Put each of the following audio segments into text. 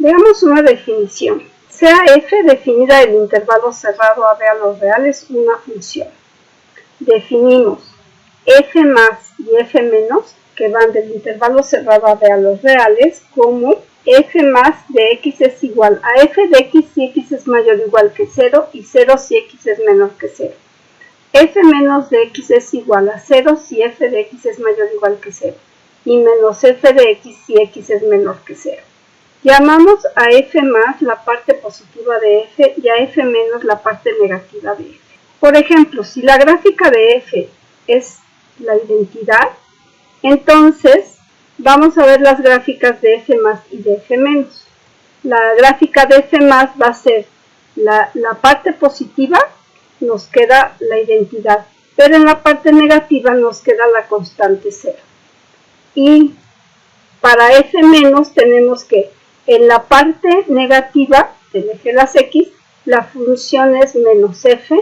Veamos una definición. Sea f definida del intervalo cerrado a b a los reales una función. Definimos f más y f menos, que van del intervalo cerrado a b a los reales, como f más de x es igual a f de x si x es mayor o igual que 0 y 0 si x es menor que 0. F menos de x es igual a 0 si f de x es mayor o igual que 0 y menos f de x si x es menor que 0. Llamamos a f más la parte positiva de f y a f menos la parte negativa de f. Por ejemplo, si la gráfica de f es la identidad, entonces vamos a ver las gráficas de f más y de f menos. La gráfica de f más va a ser la parte positiva, nos queda la identidad, pero en la parte negativa nos queda la constante 0. Y para f menos tenemos que en la parte negativa del eje de las x, la función es menos f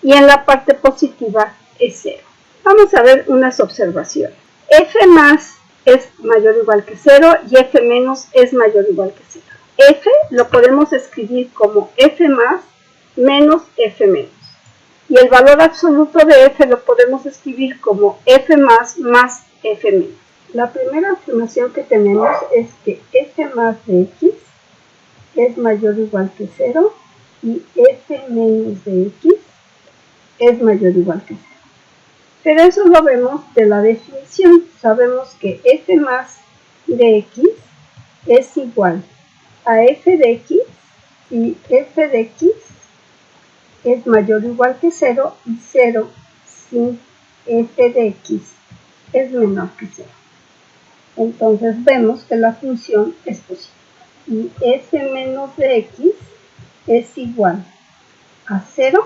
y en la parte positiva es 0. Vamos a ver unas observaciones. F más es mayor o igual que 0 y f menos es mayor o igual que 0. F lo podemos escribir como f más menos f menos. Y el valor absoluto de f lo podemos escribir como f más f menos. La primera afirmación que tenemos es que f más de x es mayor o igual que 0 y f menos de x es mayor o igual que 0. Pero eso lo vemos de la definición. Sabemos que f más de x es igual a f de x y f de x es mayor o igual que 0 y 0 si f de x es menor que 0. Entonces vemos que la función es positiva. Y f menos de x es igual a 0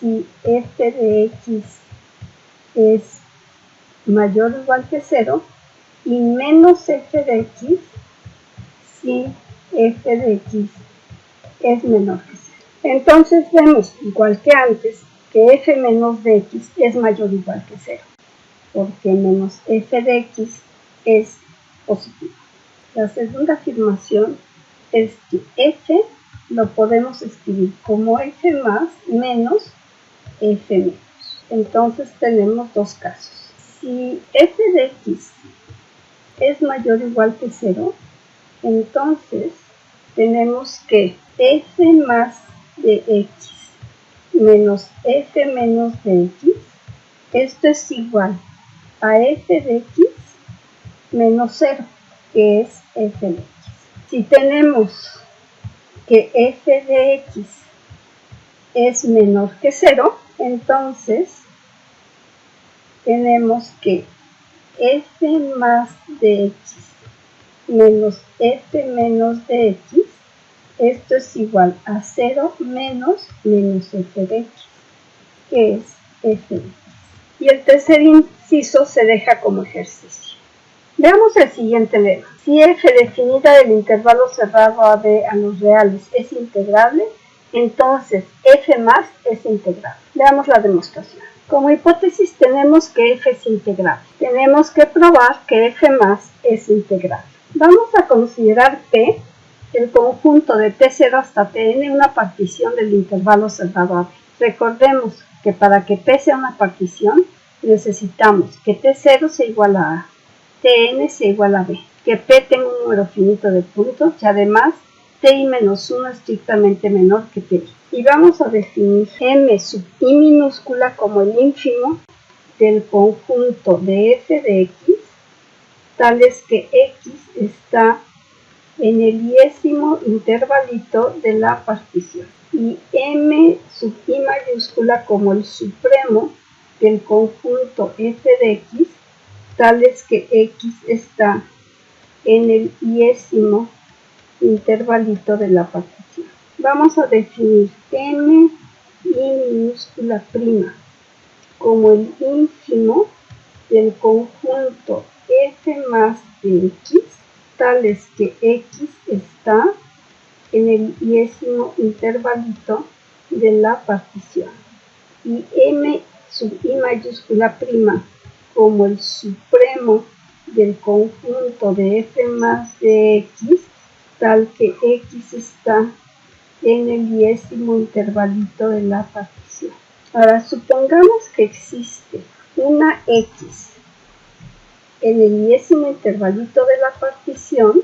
si f de x es mayor o igual que 0 y menos f de x si f de x es menor que 0. Entonces vemos, igual que antes, que f menos de x es mayor o igual que 0, porque menos f de x es positivo. La segunda afirmación es que f lo podemos escribir como f más menos f menos. Entonces tenemos dos casos. Si f de x es mayor o igual que 0, entonces tenemos que f más de x menos f menos de x, esto es igual a f de x menos 0, que es f de x. Si tenemos que f de x es menor que 0, entonces tenemos que f más de x menos f menos de x, esto es igual a 0 menos f de x, que es f de x. Y el tercer inciso se deja como ejercicio. Veamos el siguiente lema. Si f definida del intervalo cerrado a b a los reales es integrable, entonces f más es integrable. Veamos la demostración. Como hipótesis tenemos que f es integrable. Tenemos que probar que f más es integrable. Vamos a considerar P, el conjunto de T0 hasta Tn, una partición del intervalo cerrado a B. Recordemos que para que P sea una partición, necesitamos que T0 sea igual a A, Tn sea igual a B, que P tenga un número finito de puntos y además Ti menos 1 estrictamente menor que Ti. Y vamos a definir M sub I minúscula como el ínfimo del conjunto de f de x, tales que x está en el iésimo intervalito de la partición. Y M sub I mayúscula como el supremo del conjunto f de x, tales que x está en el iésimo intervalito de la partición. Vamos a definir M I minúscula prima como el ínfimo del conjunto f más de x, tales que x está en el iésimo intervalito de la partición. Y M sub I mayúscula prima como el supremo del conjunto de f más de x, tal que x está en el 10º intervalito de la partición. Ahora supongamos que existe una x en el 10º intervalito de la partición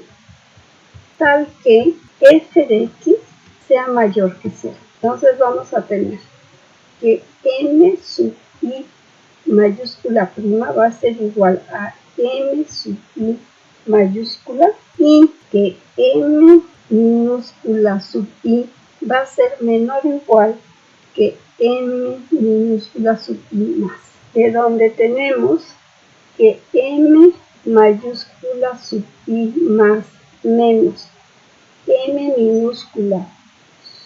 tal que f de x sea mayor que 0. Entonces vamos a tener que m sub i mayúscula prima va a ser igual a m sub i mayúscula y que m minúscula sub i va a ser menor o igual que m minúscula sub i más, de donde tenemos que m mayúscula sub i más menos m minúscula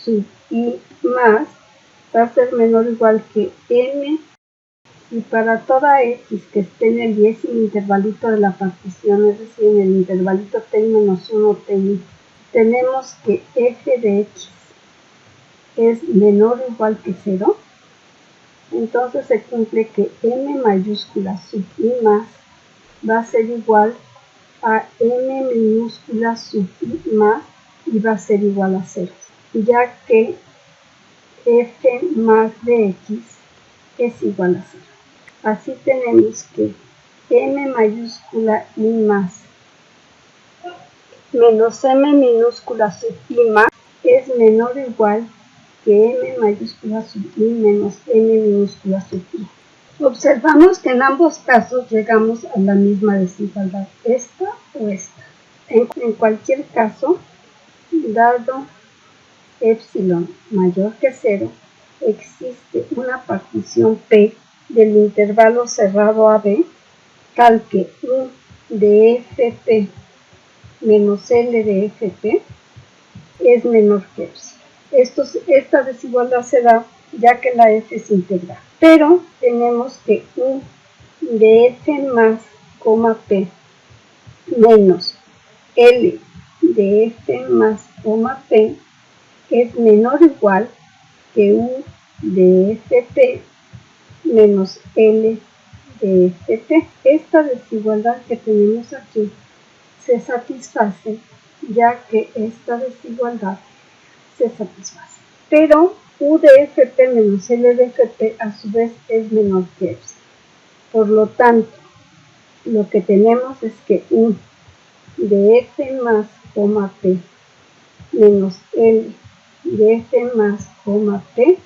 sub i más va a ser menor o igual que m, y para toda x que esté en el 10º intervalito de la partición, es decir, en el intervalito t-1 t, tenemos que f de x es menor o igual que 0, entonces se cumple que m mayúscula sub i más va a ser igual a m minúscula sub i más y va a ser igual a 0, ya que f más de x es igual a 0. Así tenemos que m mayúscula i más menos m minúscula sub i más es menor o igual que m mayúscula sub i menos m minúscula sub i. Observamos que en ambos casos llegamos a la misma desigualdad, esta o esta. En cualquier caso, dado epsilon mayor que 0, existe una partición P del intervalo cerrado AB tal que U de Fp menos L de Fp es menor que epsilon. Esta desigualdad se da ya que la F es integral, pero tenemos que U de F más, P menos L de F más, P es menor o igual que U de Fp menos L de Fp. Esta desigualdad que tenemos aquí se satisface ya que esta desigualdad se satisface. Pero U de Fp menos L de Fp a su vez es menor que epsilon. Por lo tanto, lo que tenemos es que U de F más, P menos L de F más, P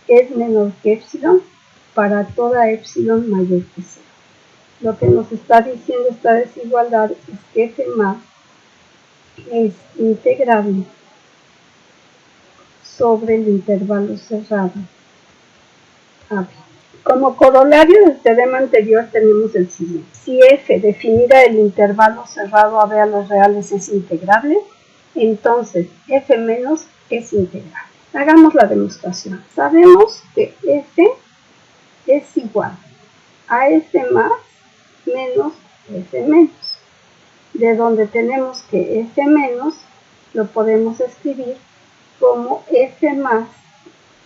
es menor que epsilon para toda epsilon mayor que 0. Lo que nos está diciendo esta desigualdad es que F más es integrable sobre el intervalo cerrado AB. Como corolario del teorema anterior tenemos el siguiente. Si f definida del intervalo cerrado AB a los reales es integrable, entonces f menos es integrable. Hagamos la demostración. Sabemos que f es igual a f más menos f menos, de donde tenemos que f menos lo podemos escribir como f más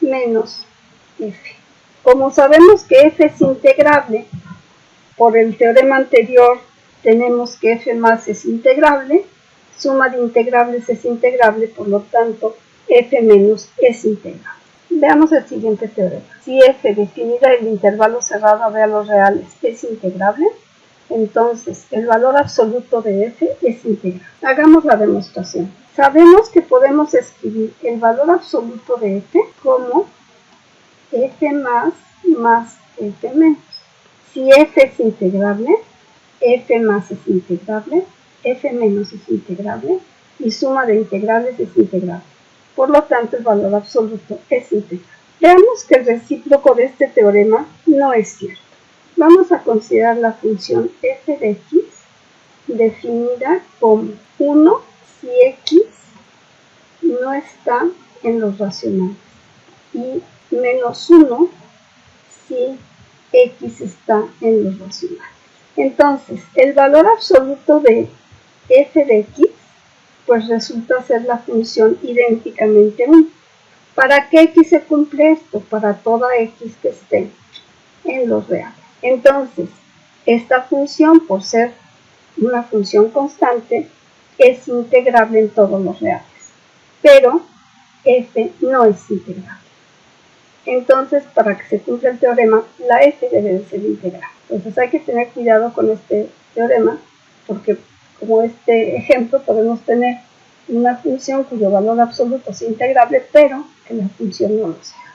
menos f. Como sabemos que f es integrable, por el teorema anterior tenemos que f más es integrable, suma de integrables es integrable, por lo tanto f menos es integrable. Veamos el siguiente teorema. Si f definida del intervalo cerrado AB a los reales es integrable, entonces el valor absoluto de f es integrable. Hagamos la demostración. Sabemos que podemos escribir el valor absoluto de f como f más f menos. Si f es integrable, f más es integrable, f menos es integrable y suma de integrales es integrable. Por lo tanto, el valor absoluto es integrable. Veamos que el recíproco de este teorema no es cierto. Vamos a considerar la función f de x definida como 1 si x no está en los racionales y menos 1 si x está en los racionales. Entonces, el valor absoluto de f de x pues resulta ser la función idénticamente 1. ¿Para qué x se cumple esto? Para toda x que esté en los reales. Entonces, esta función, por ser una función constante, es integrable en todos los reales, pero f no es integrable. Entonces, para que se cumpla el teorema, la f debe de ser integrable. Entonces hay que tener cuidado con este teorema, porque como este ejemplo podemos tener una función cuyo valor absoluto sea integrable, pero que la función no lo sea.